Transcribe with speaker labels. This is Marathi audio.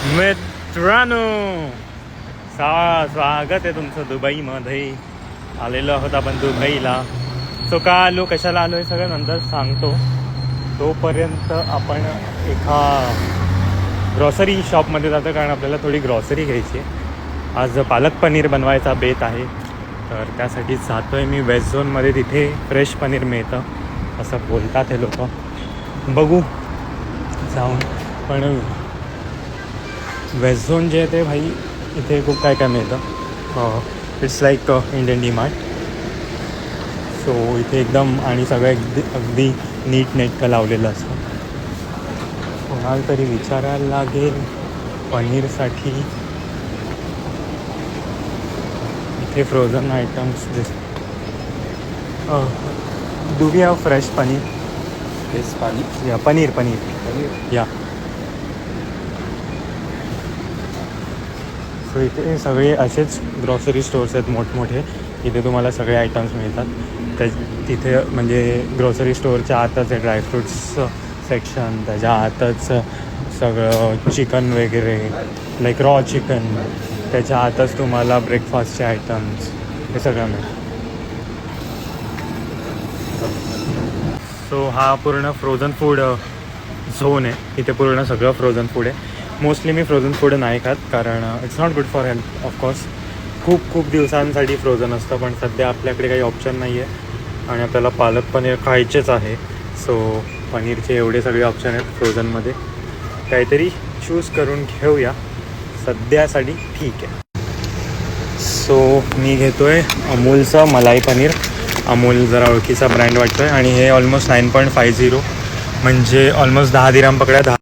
Speaker 1: मित्रांनो, स्वागत आहे तुमचं दुबईमध्ये. आलेलो आहोत आपण दुबईला. सो का आलो, कशाला आलो हे सगळं नंतर सांगतो. तोपर्यंत आपण एका ग्रॉसरी शॉपमध्ये जातो, कारण आपल्याला थोडी ग्रॉसरी घ्यायची आहे. आज पालक पनीर बनवायचा बेत आहे, तर त्यासाठी जातो आहे मी वेज झोनमध्ये. तिथे फ्रेश पनीर मिळतं असं बोलतात हे लोक. बघू जाऊन. पण वेज झोन जे आहे ते भाई, इथे खूप काय काय मिळतं. It's like Indian DMart. So इथे एकदम आणि सगळं अगदी नीट नेटकं लावलेलं असतं. कोणाला तरी विचारायला लागेल पनीरसाठी. इथे frozen items do we have fresh paneer?
Speaker 2: Fresh paneer?
Speaker 1: या पनीर या. सो इथे सगळे असेच ग्रॉसरी स्टोर्स आहेत मोठमोठे. इथे तुम्हाला सगळे आयटम्स मिळतात. तिथे म्हणजे ग्रॉसरी स्टोअरच्या आतच आहे ड्रायफ्रूट्स सेक्शन, त्याच्या आतच सगळं चिकन वगैरे, लाईक रॉ चिकन. त्याच्या आतच तुम्हाला ब्रेकफास्टचे आयटम्स हे सगळं मिळतं. सो हा पूर्ण फ्रोझन फूड झोन आहे. इथे पूर्ण सगळं फ्रोझन फूड आहे. मोस्टली मी फ्रोझन फूड नाही खात, कारण it's not good for health. Of course खूप दिवसांसाठी फ्रोझन असतं, पण सध्या आपल्याकडे काही ऑप्शन नाही आहे आणि आपल्याला पालक पनीर खायचेच आहे. सो पनीरचे एवढे सगळे ऑप्शन आहेत फ्रोझनमध्ये. काहीतरी चूज करून घेऊया सध्यासाठी. ठीक आहे. सो मी घेतो आहे अमूलचं मलाई पनीर. अमूल जरा ओळखीचा ब्रँड वाटतो आहे आणि हे ऑलमोस्ट 9.50 म्हणजे ऑलमोस्ट 10 दिरहम पकड्या.